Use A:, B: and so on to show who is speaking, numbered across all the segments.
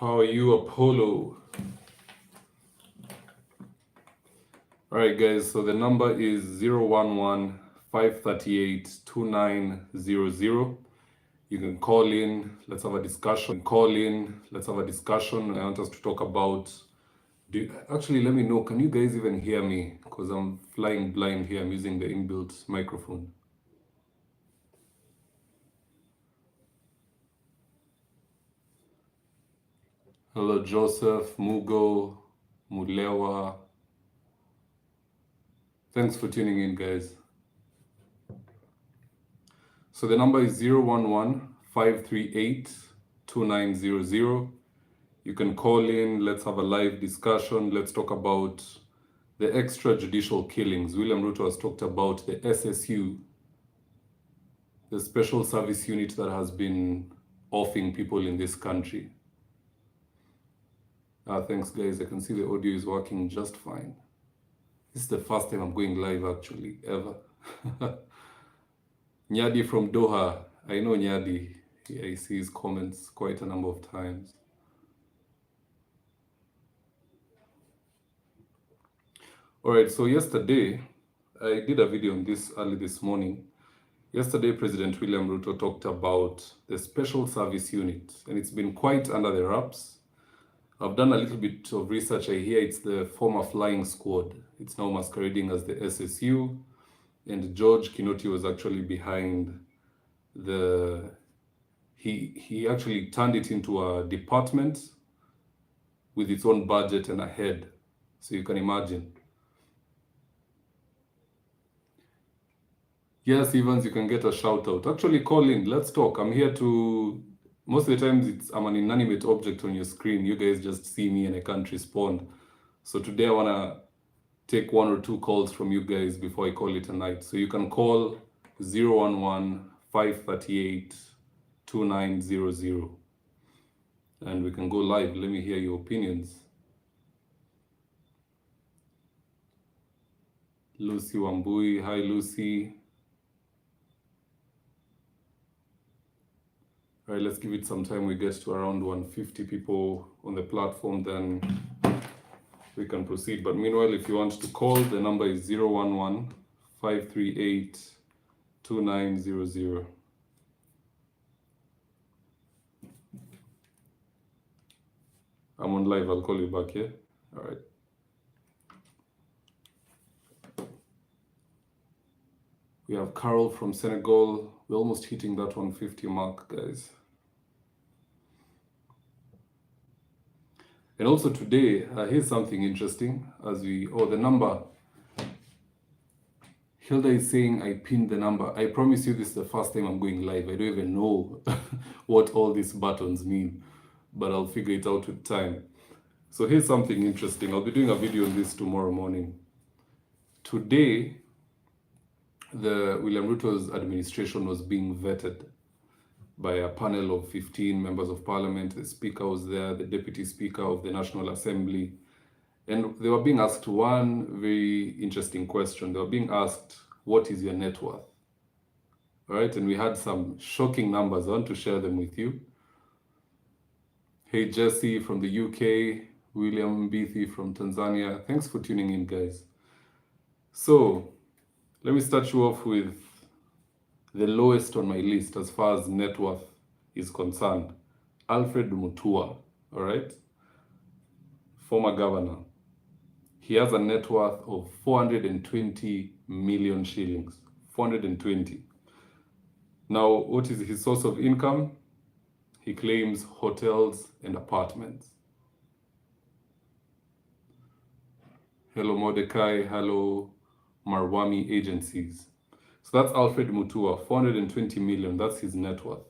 A: How are you, Apollo? All right, guys, so the number is 011-538-2900. You can call in, let's have a discussion. I want us to talk about, actually, let me know, can you guys even hear me? Because I'm flying blind here, I'm using the inbuilt microphone. Hello, Joseph, Mugo, Mulewa. Thanks for tuning in, guys. So the number is 011-538-2900. You can call in, let's have a live discussion. Let's talk about the extrajudicial killings. William Ruto has talked about the SSU, the special service unit that has been offing people in this country. Thanks, guys. I can see the audio is working just fine. This is the first time I'm going live, actually, ever. Nyadi from Doha. I know Nyadi. I see his comments quite a number of times. All right, so yesterday, I did a video on this early this morning. Yesterday, President William Ruto talked about the special service unit, and it's been quite under the wraps. I've done a little bit of research. I hear it's the former flying squad. It's now masquerading as the SSU, and George Kinoti was actually behind he actually turned it into a department with its own budget and a head. So you can imagine. Yes, Evans, you can get a shout out. Actually, call in. Let's talk. I'm here to... Most of the times, I'm an inanimate object on your screen. You guys just see me and I can't respond. So today I want to take 1 or 2 calls from you guys before I call it a night. So you can call 011-538-2900. And we can go live. Let me hear your opinions. Lucy Wambui. Hi, Lucy. All right, let's give it some time. We get to around 150 people on the platform, then we can proceed. But meanwhile, if you want to call, the number is 011-538-2900. I'm on live. I'll call you back, yeah? All right. We have Carol from Senegal. We're almost hitting that 150 mark, guys. And also today, here's something interesting. The number. Hilda is saying I pinned the number. I promise you this is the first time I'm going live. I don't even know what all these buttons mean, but I'll figure it out with time. So here's something interesting. I'll be doing a video on this tomorrow morning. Today, the William Ruto's administration was being vetted by a panel of 15 members of parliament. The speaker was there, the deputy speaker of the National Assembly. And they were being asked one very interesting question. They were being asked, what is your net worth? All right, and we had some shocking numbers. I want to share them with you. Hey, Jesse from the UK, William Beathy from Tanzania. Thanks for tuning in, guys. So let me start you off with the lowest on my list as far as net worth is concerned. Alfred Mutua, all right? Former governor. He has a net worth of 420 million shillings. 420. Now, what is his source of income? He claims hotels and apartments. Hello, Mordecai. Hello, Marwami agencies. So that's Alfred Mutua, 420 million. That's his net worth.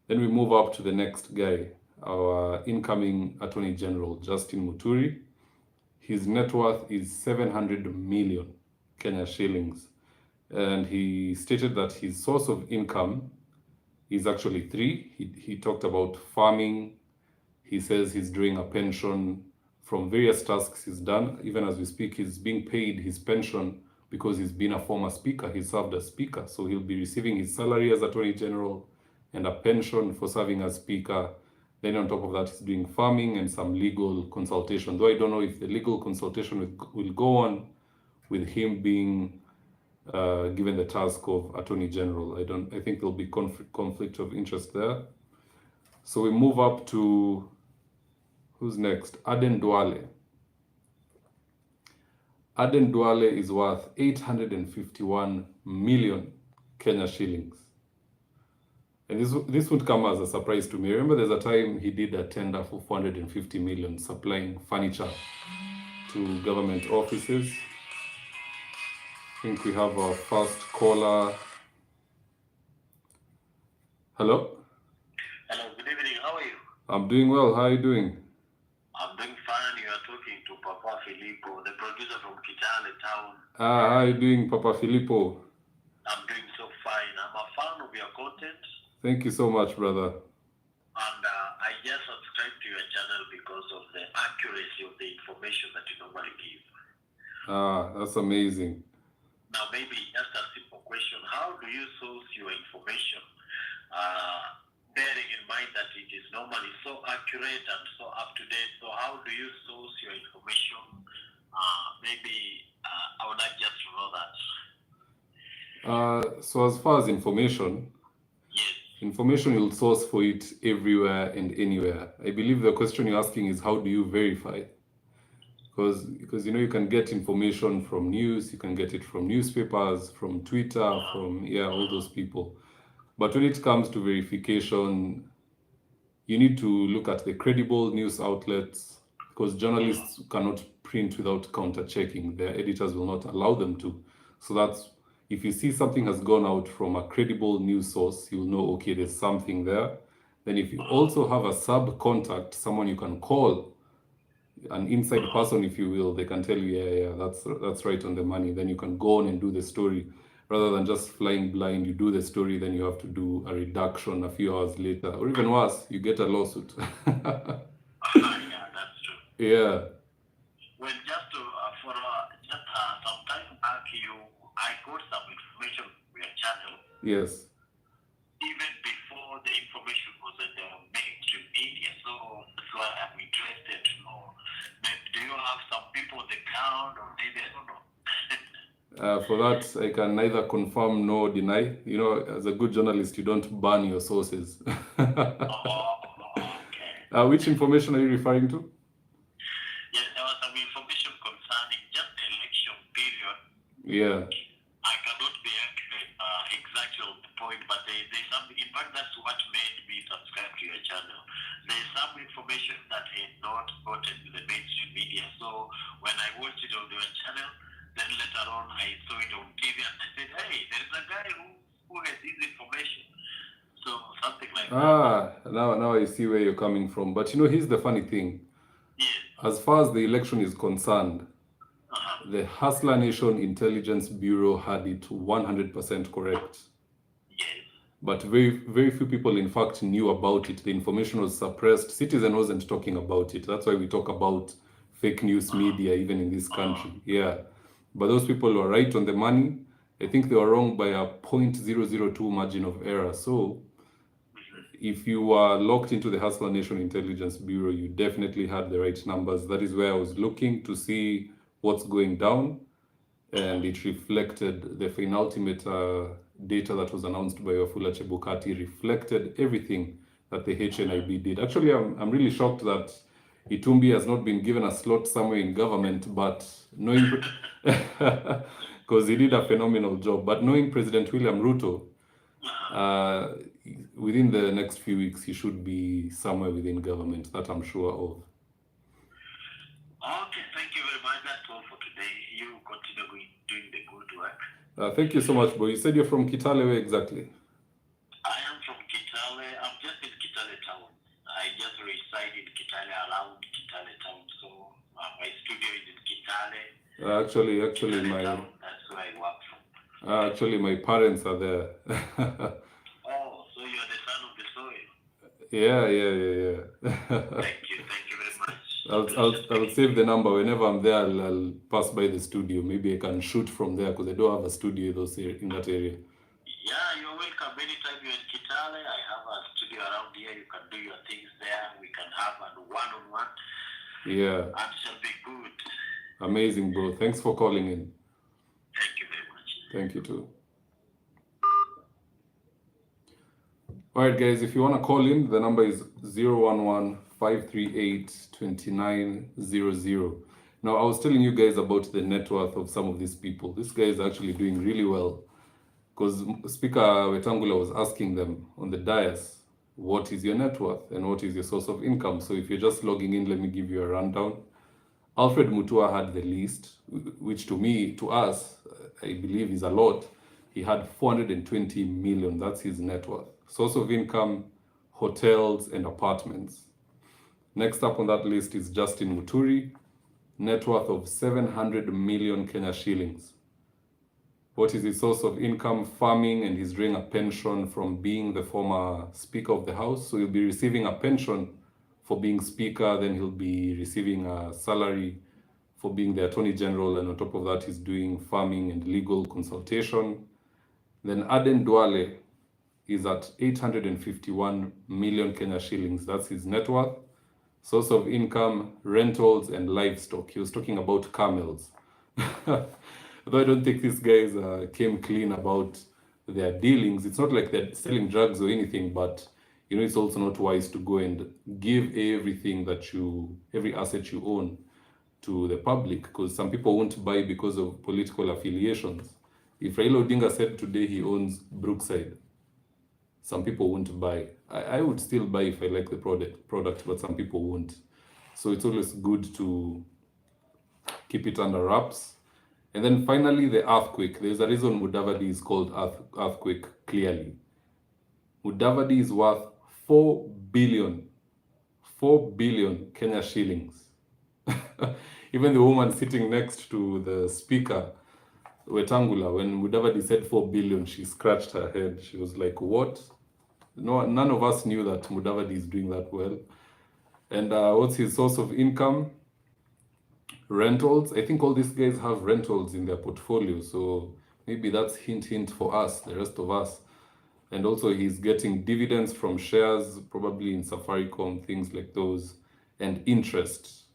A: Then we move up to the next guy, our incoming Attorney General, Justin Muturi. His net worth is 700 million Kenya shillings. And he stated that his source of income is actually 3. He talked about farming. He says he's doing a pension from various tasks he's done. Even as we speak, he's being paid his pension because he's been a former speaker. He served as speaker. So he'll be receiving his salary as Attorney General and a pension for serving as speaker Then on top of that, he's doing farming and some legal consultation. Though I don't know if the legal consultation will go on with him being given the task of Attorney General. I think there'll be conflict of interest there. So we move up to, who's next? Aden Duale. Aden Duale is worth 851 million Kenya shillings. And this would come as a surprise to me. Remember, there's a time he did a tender for 450 million supplying furniture to government offices. I think we have our first caller. Hello?
B: Hello, good evening. How are you?
A: I'm doing well. How are you doing?
B: I'm doing fine. You are talking to Papa Filippo, the producer from Kitale town.
A: How are you doing, Papa Filippo?
B: I'm doing so fine. I'm a fan of your content.
A: Thank you so much, brother.
B: And I just subscribe to your channel because of the accuracy of the information that you normally give.
A: That's amazing.
B: Now, maybe just a simple question. How do you source your information? Bearing in mind that it is normally so accurate and so up to date. So how do you source your information? Maybe I would like just to know that.
A: So as far as information,
B: yes.
A: Information you'll source for it everywhere and anywhere. I believe the question you're asking is how do you verify? Because you can get information from news, you can get it from newspapers, from Twitter, from all those people. But when it comes to verification, you need to look at the credible news outlets, because journalists cannot print without counter-checking. Their editors will not allow them to. So that's, if you see something has gone out from a credible news source, you'll know, okay, there's something there. Then if you also have a sub-contact, someone you can call, an inside person, if you will, they can tell you, that's right on the money. Then you can go on and do the story. Rather than just flying blind, you do the story, then you have to do a redaction a few hours later. Or even worse, you get a lawsuit.
B: Yeah, that's true.
A: Yeah.
B: Well, just some time back, I got some information from your channel.
A: Yes.
B: Even before the information was in the mainstream media, so that's why I'm interested to know. Do you have some people on the ground, or maybe I don't know?
A: For that, I can neither confirm nor deny. As a good journalist, you don't burn your sources.
B: Okay.
A: Which information are you referring to?
B: Yes, there was some information concerning just the election period.
A: Yeah.
B: I cannot be exactly on the point, but there's some, in fact, that's what made me subscribe to your channel. There's some information that had not gotten to the mainstream media. So when I watched it on your channel, then later on I saw it on TV and I said, hey, there's a guy who has this information. So something like that.
A: Now I see where you're coming from. But here's the funny thing.
B: Yes.
A: As far as the election is concerned, the Hustler Nation Intelligence Bureau had it 100% correct.
B: Yes.
A: But very, very few people, in fact, knew about it. The information was suppressed. Citizen wasn't talking about it. That's why we talk about fake news media, even in this country. Yeah. But those people were right on the money. I think they were wrong by a 0.002 margin of error. So if you are locked into the Hustler Nation Intelligence Bureau, you definitely had the right numbers. That is where I was looking to see what's going down. And it reflected the penultimate data that was announced by Wafula Chebukati, reflected everything that the HNIB did. Actually, I'm really shocked that Itumbi has not been given a slot somewhere in government, but knowing, because he did a phenomenal job, but knowing President William Ruto, within the next few weeks, he should be somewhere within government, that I'm sure of.
B: Okay, thank you very much. That's all for today. You continue doing the good work.
A: Thank you so much, bro. You said you're from Kitale, where exactly?
B: I am from Kitale. I'm just in Kitale town. I just reside in Kitale, around Kitale town. So my studio is in Kitale.
A: Actually,
B: Kitale town. That's where I work from.
A: Actually, my parents are there.
B: Oh, so you're the son of the soil.
A: Yeah.
B: Thank you very much.
A: I'll save the number. Whenever I'm there, I'll pass by the studio. Maybe I can shoot from there because I don't have a studio in that area.
B: Yeah, you're welcome. Anytime you're in Kitale, I have a studio around here. You can do your things there. We can have a one-on-one.
A: Yeah.
B: And it shall be good.
A: Amazing, bro. Thanks for calling in.
B: Thank you very much.
A: Thank you too. All right, guys, if you want to call in, the number is 011-538-2900. Now, I was telling you guys about the net worth of some of these people. This guy is actually doing really well, because Speaker Wetangula was asking them on the dais, what is your net worth and what is your source of income? So if you're just logging in, let me give you a rundown. Alfred Mutua had the least, which to us, I believe is a lot. He had 420 million, that's his net worth. Source of income, hotels and apartments. Next up on that list is Justin Muturi, net worth of 700 million Kenya shillings. What is his source of income? Farming, and he's drawing a pension from being the former Speaker of the House. So he'll be receiving a pension for being Speaker, then he'll be receiving a salary for being the Attorney General, and on top of that, he's doing farming and legal consultation. Then Aden Duale is at 851 million Kenya shillings. That's his net worth. Source of income, rentals and livestock. He was talking about camels. Though I don't think these guys came clean about their dealings. It's not like they're selling drugs or anything, but it's also not wise to go and give everything every asset you own to the public, because some people won't buy because of political affiliations. If Raila Odinga said today he owns Brookside, some people won't buy. I would still buy if I like the product, but some people won't. So it's always good to keep it under wraps. And then finally, the earthquake. There's a reason Mudavadi is called earthquake, clearly. Mudavadi is worth 4 billion Kenya shillings. Even the woman sitting next to the speaker, Wetangula, when Mudavadi said 4 billion, she scratched her head. She was like, what? No, none of us knew that Mudavadi is doing that well. And what's his source of income? Rentals. I think all these guys have rentals in their portfolio, so maybe that's hint for us, the rest of us. And also he's getting dividends from shares, probably in Safaricom, things like those, and interest.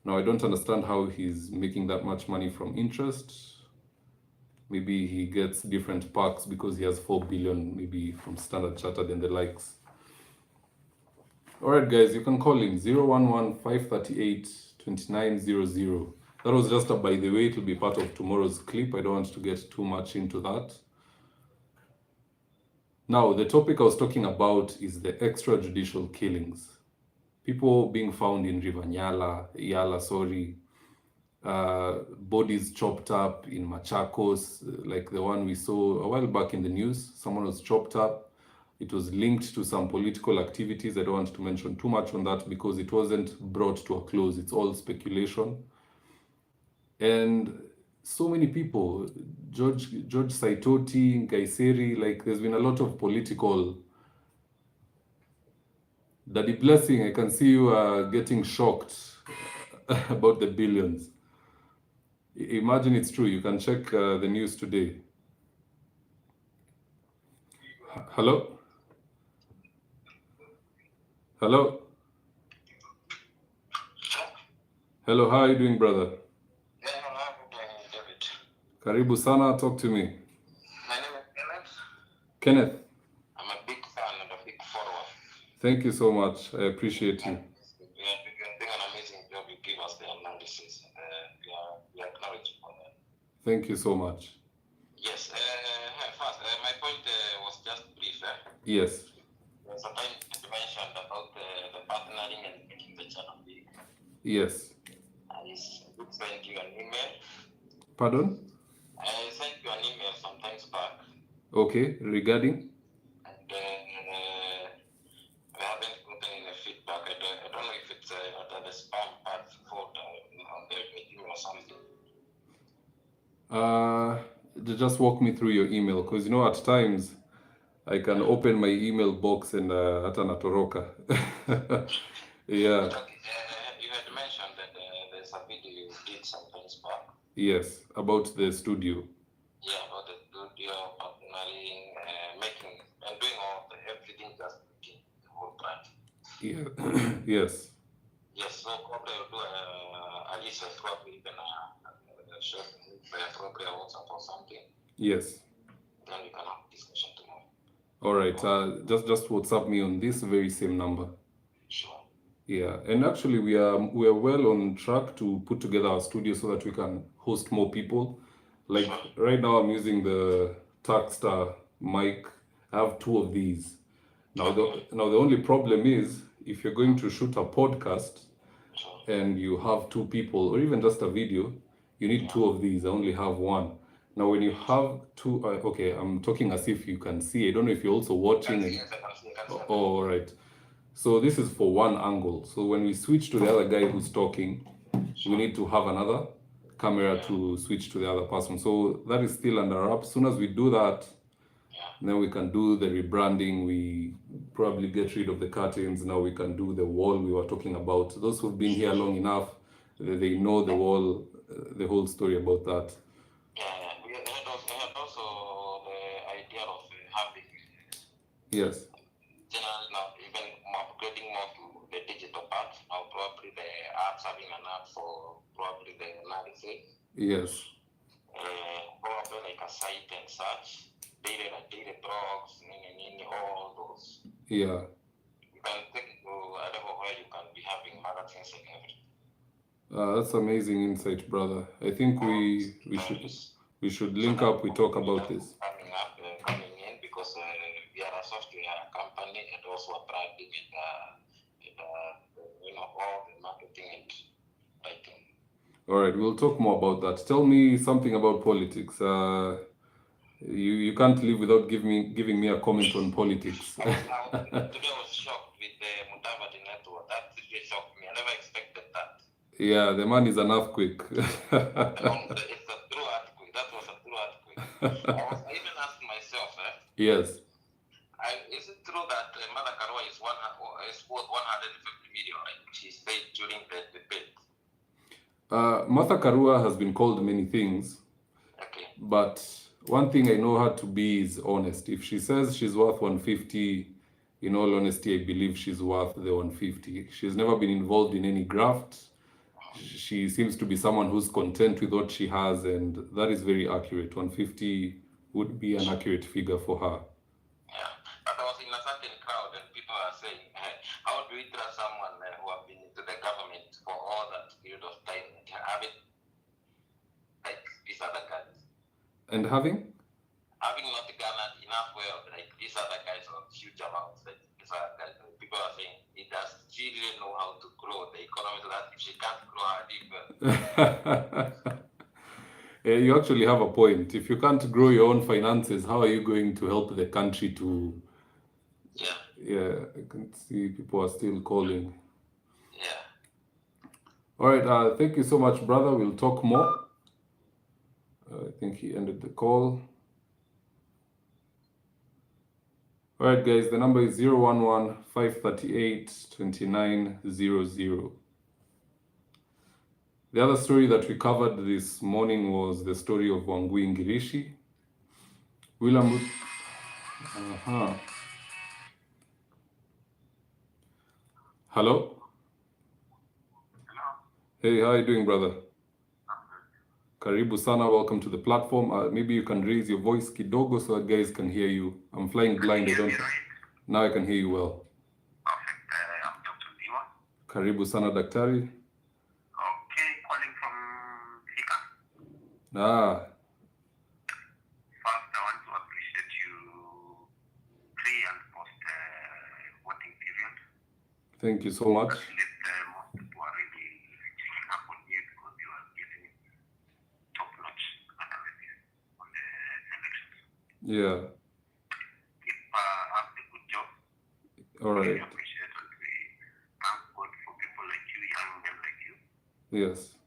A: Now, I don't understand how he's making that much money from interest. Maybe he gets different perks because he has 4 billion, maybe from Standard Chartered and the likes. All right, guys, you can call in 011-538-2900. That was just a by the way. It will be part of tomorrow's clip. I don't want to get too much into that. Now, the topic I was talking about is the extrajudicial killings. People being found in River Yala, bodies chopped up in Machakos, like the one we saw a while back in the news. Someone was chopped up. It was linked to some political activities. I don't want to mention too much on that because it wasn't brought to a close. It's all speculation. And so many people, George Saitoti, Gaiseri, like there's been a lot of political. Daddy Blessing, I can see you getting shocked about the billions. Imagine it's true. You can check the news today. Hello? Hello? Hello, how are you doing, brother?
B: Yeah, I'm David.
A: Karibu sana, talk to me.
B: My name is Kenneth.
A: Kenneth,
B: I'm a big fan and a big follower.
A: thank you so much. I appreciate you.
B: You're doing an amazing job. You give us the analysis. We acknowledge you for that.
A: Thank you so much.
B: Yes. First, my point was just brief.
A: Yes.
B: There's a time you mentioned about the partnering and making the channel big.
A: Yes.
B: I sent you an email.
A: Pardon?
B: I sent you an email sometimes back.
A: Okay, regarding?
B: And I haven't gotten any feedback. I don't know if it's at the spam part folder on the meeting or something.
A: Just walk me through your email, because at times I can open my email box and hata natoroka. Yeah.
B: You had mentioned that there's a video you did sometimes back.
A: Yes, about the studio.
B: Yeah, about the studio partnering,
C: making and doing all the everything, just making the whole brand.
A: Yeah. Yes.
C: Yes, so probably I'll do at least probably even share probably a WhatsApp or something.
A: Yes.
C: Then we can have a discussion tomorrow.
A: All right. Just WhatsApp me on this very same number.
C: Sure.
A: Yeah, and actually we are well on track to put together our studio so that we can host more people. Like
C: Sure.
A: right now, I'm using the Takstar mic. I have two of these. Now the only problem is if you're going to shoot a podcast
C: Sure.
A: and you have two people or even just a video, you need two of these. I only have one. Now when you have two, okay, I'm talking as if you can see. I don't know if you're also watching.
C: Yes, I can see.
A: Oh, all right. So this is for one angle. So when we switch to the other guy who's talking, we need to have another camera to switch to the other person. So that is still under wraps. As soon as we do that, then we can do the rebranding. We probably get rid of the curtains. Now we can do the wall we were talking about. Those who've been here long enough, they know the wall, the whole story about that.
C: Yeah, we had also the idea of having
A: Yes.
C: generally now even upgrading more to the digital part. Now probably the apps, having an app for probably the analysis.
A: Yes.
C: Probably like a site and such, data blogs, all those.
A: Yeah.
C: You can take it to a level where you can be having magazines and everything.
A: That's amazing insight, brother. I think we should link up. We talk about this.
C: Coming in because we are a software company and also a branding and all the marketing and writing.
A: All right, we'll talk more about that. Tell me something about politics. You can't live without giving me a comment on politics.
C: Today I was shocked with the Mudavadi network. That really shocked me. I never expected that.
A: Yeah, the man is an earthquake.
C: It's a true earthquake. That was a true earthquake. I even asked myself,
A: Yes.
C: is it true that Mother Karua is worth 150 million, like she said during the debate?
A: Martha Karua has been called many things.
C: Okay.
A: But one thing I know her to be is honest. If she says she's worth 150, in all honesty, I believe she's worth the 150. She's never been involved in any graft. She seems to be someone who's content with what she has, and that is very accurate. 150 would be an accurate figure for her.
C: Yeah, but I was in a certain crowd and people are saying, how do we trust someone who have been into the government for all that period of time and have it like these other guys?
A: And having
C: not garnered enough wealth like these other guys of huge amounts like these other guys. People are saying, does she really know how to grow the economy so that if she can't grow her deep?
A: You actually have a point. If you can't grow your own finances, how are you going to help the country to... Yeah, I can see people are still calling.
C: Yeah.
A: All right, thank you so much, brother. We'll talk more. I think he ended the call. All right, guys, the number is 011-538-2900. The other story that we covered this morning was the story of Wangui Ngirishi. William... Hello? Hey, how are you doing, brother? Karibu sana, welcome to the platform. Maybe you can raise your voice kidogo so that guys can hear you. I'm flying blind, I don't... Now I can hear you well.
B: Perfect. I'm Dr. Diwa.
A: Karibu sana, daktari.
B: Okay, calling from Thika. First, I want to appreciate you pre and post voting period.
A: Thank you so much.
B: At least most people are really checking up on you because you are giving top-notch analysis on the elections.
A: Yeah.
B: Keep up the good job.
A: All right.
B: We appreciate and we thank God for people like you, young men like you.
A: Yes.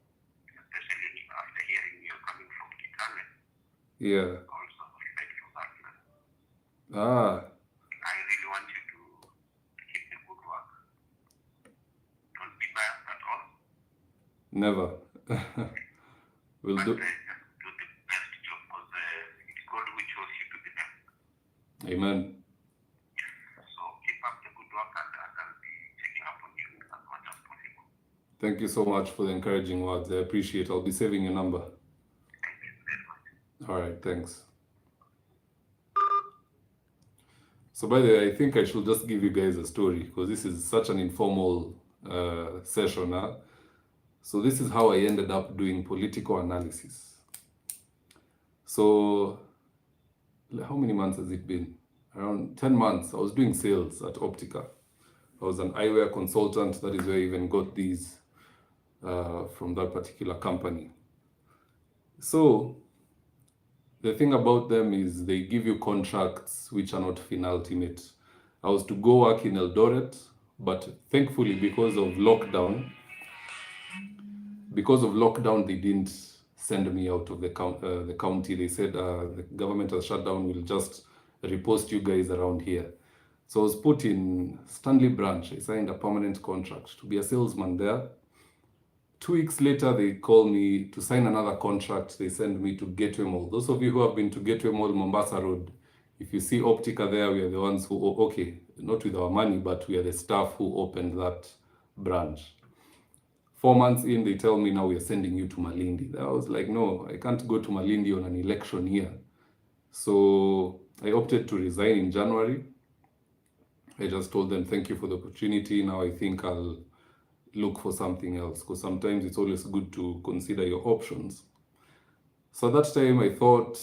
B: Especially after hearing you're coming from Kitale.
A: Yeah.
B: Also, respect for that. I really want you to keep the good work. Don't be biased at all.
A: Never. We'll
B: But
A: do...
B: just do the best job because it's God who chose you to be there.
A: Amen.
B: So keep up the good work, and I'll be checking up on you as much as possible.
A: Thank you so much for the encouraging words. I appreciate it. I'll be saving your number.
B: Thank you very much.
A: All right, thanks. So by the way, I think I should just give you guys a story because this is such an informal session. Huh? So this is how I ended up doing political analysis. So how many months has it been? Around 10 months. I was doing sales at Optica. I was an eyewear consultant. That is where I even got these from that particular company. So the thing about them is they give you contracts which are not finaltimate. I was to go work in Eldoret, but thankfully because of lockdown, they didn't send me out of the county. They said the government has shut down, we'll just repost you guys around here. So I was put in Stanley branch. I signed a permanent contract to be a salesman there. 2 weeks later, they call me to sign another contract. They send me to Gateway Mall. Those of you who have been to Gateway Mall, Mombasa Road, if you see Optica there, we are the ones who, okay, not with our money, but we are the staff who opened that branch. 4 months in, they tell me now we are sending you to Malindi. I was like, no, I can't go to Malindi on an election year. So I opted to resign in January. I just told them, thank you for the opportunity. Now I think I'll look for something else, because sometimes it's always good to consider your options. So at that time I thought,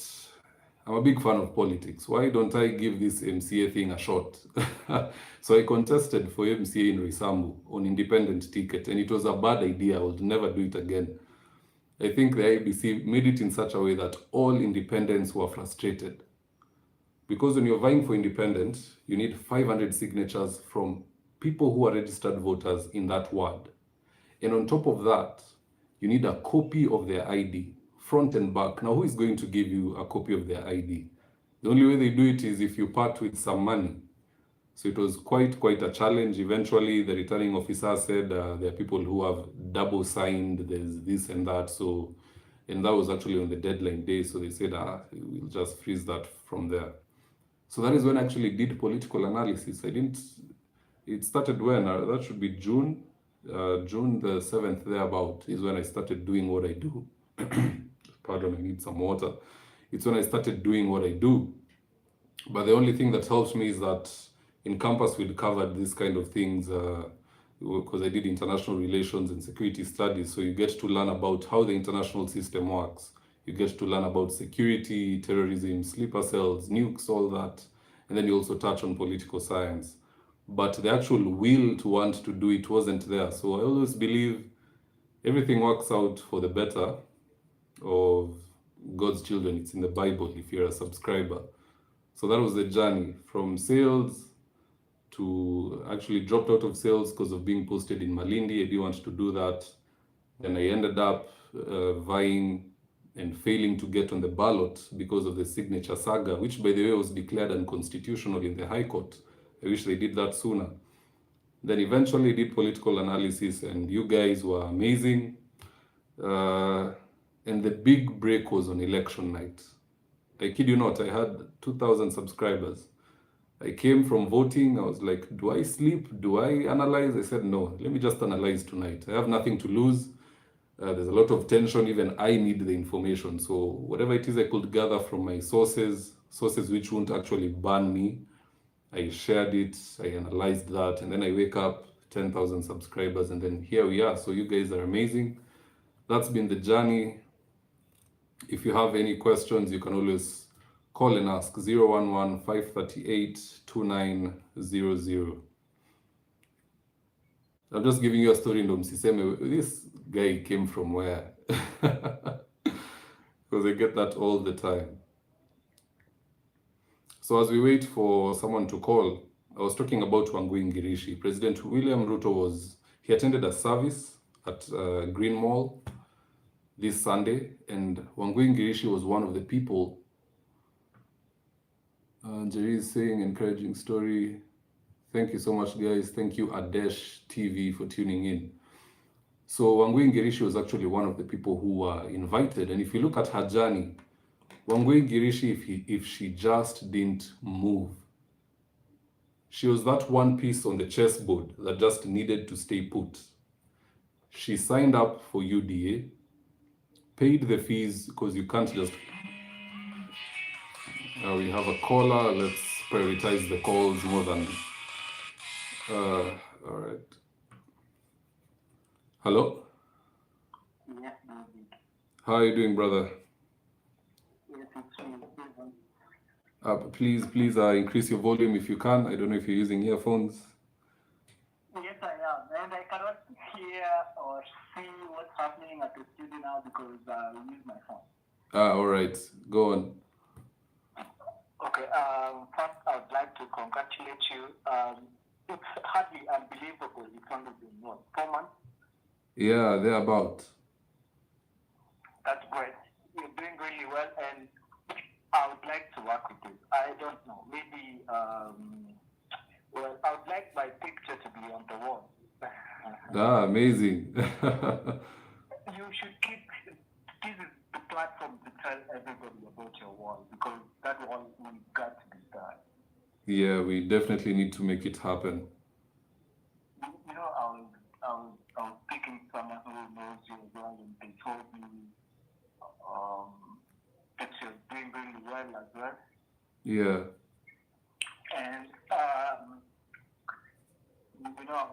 A: I'm a big fan of politics. Why don't I give this MCA thing a shot? So I contested for MCA in Roysambu on independent ticket, and it was a bad idea. I would never do it again. I think the IBC made it in such a way that all independents were frustrated. Because when you're vying for independent, you need 500 signatures from people who are registered voters in that ward. And on top of that, you need a copy of their ID, front and back. Now, who is going to give you a copy of their ID? The only way they do it is if you part with some money. So it was quite a challenge. Eventually, the returning officer said there are people who have double signed, there's this and that. So, and that was actually on the deadline day. So they said, we'll just freeze that from there. So that is when I actually did political analysis. It started when? That should be June. June the 7th, thereabout, is when I started doing what I do. Pardon, I need some water. It's when I started doing what I do. But the only thing that helps me is that in campus we'd covered these kind of things because I did international relations and security studies. So you get to learn about how the international system works. You get to learn about security, terrorism, sleeper cells, nukes, all that. And then you also touch on political science. But the actual will to want to do it wasn't there. So I always believe everything works out for the better of God's children. It's in the Bible if you're a subscriber. So that was the journey from sales to actually dropped out of sales because of being posted in Malindi. I didn't want to do that. Then I ended up vying and failing to get on the ballot because of the signature saga, which by the way was declared unconstitutional in the High Court. I wish they did that sooner. Then eventually did political analysis, and you guys were amazing. And the big break was on election night. I kid you not, I had 2,000 subscribers. I came from voting, I was like, do I sleep? Do I analyze? I said, no, let me just analyze tonight. I have nothing to lose. There's a lot of tension, even I need the information. So whatever it is I could gather from my sources which won't actually ban me, I shared it, I analyzed that, and then I wake up, 10,000 subscribers, and then here we are. So you guys are amazing. That's been the journey. If you have any questions, you can always call and ask 011-538-2900. I'm just giving you a story, Ndo msiseme, this guy came from where? Because I get that all the time. So as we wait for someone to call, I was talking about Wangui Ngirishi. President William Ruto he attended a service at Green Mall this Sunday, and Wangui Ngirishi was one of the people. Jerry is saying, encouraging story. Thank you so much, guys. Thank you, Adesh TV, for tuning in. So Wangui Ngirishi was actually one of the people who were invited. And if you look at her journey, Wangui Girishi, if she just didn't move. She was that one piece on the chessboard that just needed to stay put. She signed up for UDA, paid the fees because you can't just. We have a caller. Let's prioritize the calls more than. All right. Hello.
D: Yes, David.
A: How are you doing, brother?
D: Yes, it's me.
A: Please increase your volume if you can. I don't know if you're using earphones.
D: Yes, I am. And I cannot hear or see what's happening at the studio now because I use my phone.
A: All right. Go on.
D: Okay. First, I would like to congratulate you. It's hardly unbelievable. It's only been, 4 months?
A: Yeah, thereabout.
D: That's great. You're doing really well, and I would like to work with you. I don't know. Maybe, well, I would like my picture to be on the wall.
A: Amazing.
D: You should keep, this is the platform to tell everybody about your wall, because that wall will got to be done.
A: Yeah, we definitely need to make it happen.
D: You know, I was picking someone who knows you as well, and they told me that you're doing really well as well.
A: Yeah.
D: And you know,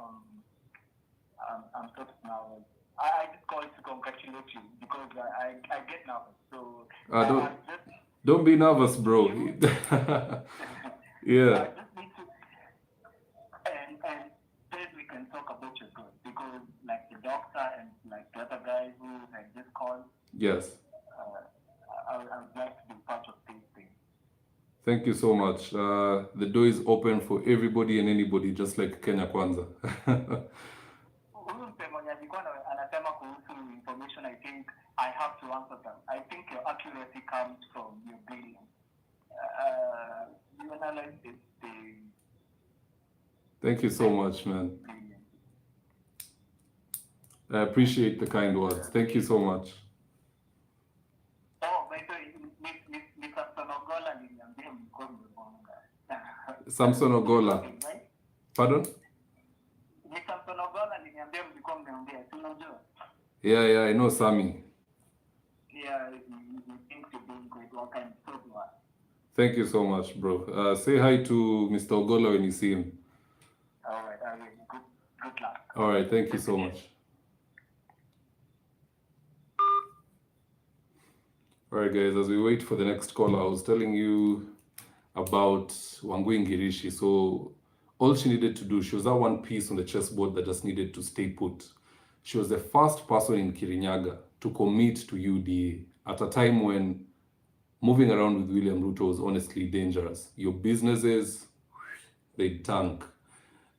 D: I'm sort of now. I just called to congratulate you because I get nervous. So
A: don't be nervous, bro. Yeah.
D: I just need to, and then we can talk about your growth because, like the doctor and like the other guy who had just called.
A: Yes.
D: I would like to be part of this thing.
A: Thank you so much. The door is open for everybody and anybody, just like Kenya Kwanza.
D: Anasema kuhusu information, I think I have to answer them. I think your accuracy comes from your brilliance. You analyze this thing.
A: Thank you so much, man. I appreciate the kind words. Thank you so much.
D: Oh, by the way, Samson Ogola aliniambia mlikuwa mmebonga.
A: Samson Ogola. Pardon?
D: Samson Ogola aliniambia mlikuwa mmeongea, si unajua?
A: Yeah, I know Sammy.
D: Yeah, he thinks you're doing great work and so do I.
A: Thank you so much, bro. Say hi to Mr. Ogola when you see him.
D: All right, I will. Good luck.
A: All right, thank you so much. All right, guys, as we wait for the next caller, I was telling you about Wangui Ngirishi. So all she needed to do, she was that one piece on the chessboard that just needed to stay put. She was the first person in Kirinyaga to commit to UDA at a time when moving around with William Ruto was honestly dangerous. Your businesses, they'd tank.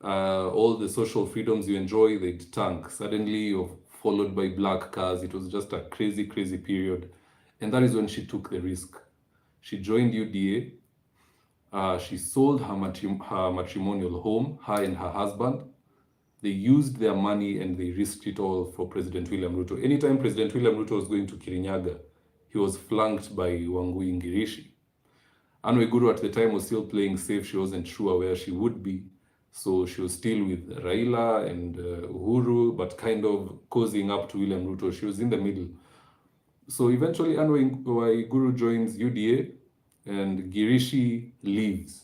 A: All the social freedoms you enjoy, they'd tank. Suddenly you're followed by black cars. It was just a crazy, crazy period. And that is when she took the risk. She joined UDA. She sold her matrimonial home, her and her husband. They used their money and they risked it all for President William Ruto. Anytime President William Ruto was going to Kirinyaga, he was flanked by Wangui Ngirishi. Anne Waiguru at the time was still playing safe. She wasn't sure where she would be. So she was still with Raila and Uhuru, but kind of cozying up to William Ruto. She was in the middle. So eventually Anne Waiguru joins UDA and Girishi leaves.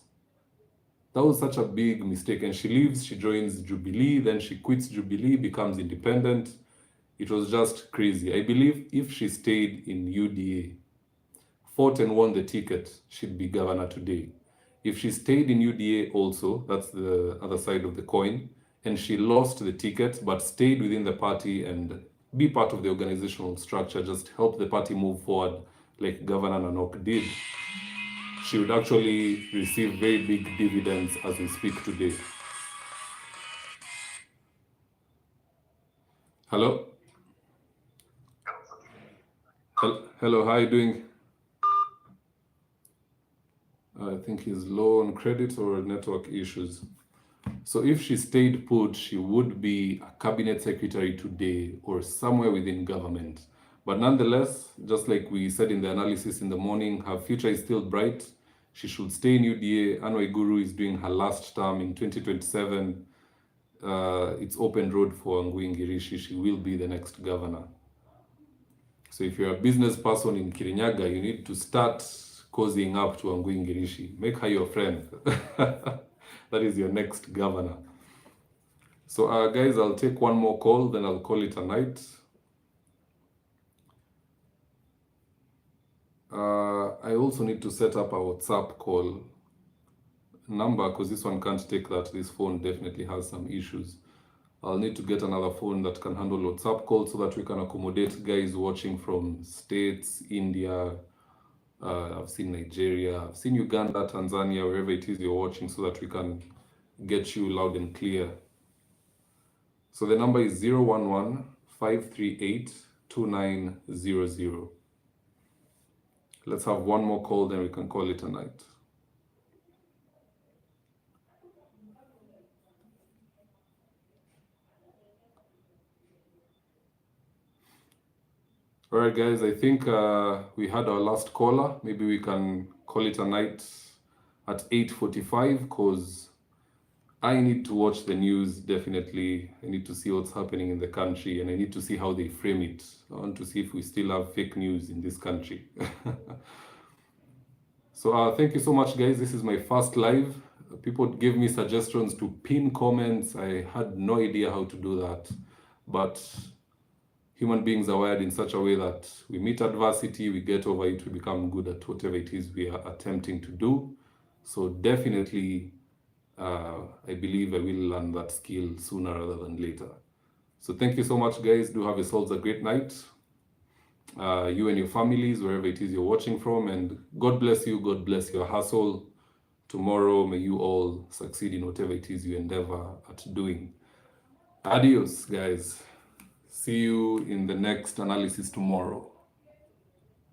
A: That was such a big mistake. And she leaves, she joins Jubilee, then she quits Jubilee, becomes independent. It was just crazy. I believe if she stayed in UDA, fought and won the ticket, she'd be governor today. If she stayed in UDA also, that's the other side of the coin, and she lost the ticket but stayed within the party and be part of the organizational structure, just help the party move forward like Governor Nanok did, she would actually receive very big dividends as we speak today. Hello? Hello, how are you doing? I think he's low on credit or network issues. So if she stayed put, she would be a cabinet secretary today or somewhere within government. But nonetheless, just like we said in the analysis in the morning, her future is still bright. She should stay in UDA. Anne Waiguru is doing her last term in 2027. It's open road for Wangui Ngirishi. She will be the next governor. So if you're a business person in Kirinyaga, you need to start cozying up to Wangui Ngirishi. Make her your friend. That is your next governor. So guys, I'll take one more call, then I'll call it a night. I also need to set up a WhatsApp call number because this one can't take that. This phone definitely has some issues. I'll need to get another phone that can handle WhatsApp calls so that we can accommodate guys watching from States, India, I've seen Nigeria, I've seen Uganda, Tanzania, wherever it is you're watching, so that we can get you loud and clear. So the number is 011-538-2900. Let's have one more call, then we can call it a night. All right, guys, I think we had our last caller. Maybe we can call it a night at 8:45 because I need to watch the news, definitely. I need to see what's happening in the country and I need to see how they frame it. I want to see if we still have fake news in this country. So thank you so much, guys. This is my first live. People gave me suggestions to pin comments. I had no idea how to do that. But human beings are wired in such a way that we meet adversity, we get over it, we become good at whatever it is we are attempting to do. So definitely, I believe I will learn that skill sooner rather than later. So thank you so much, guys. Do have yourselves a great night. You and your families, wherever it is you're watching from, and God bless you, God bless your hustle. Tomorrow, may you all succeed in whatever it is you endeavor at doing. Adios, guys. See you in the next analysis tomorrow.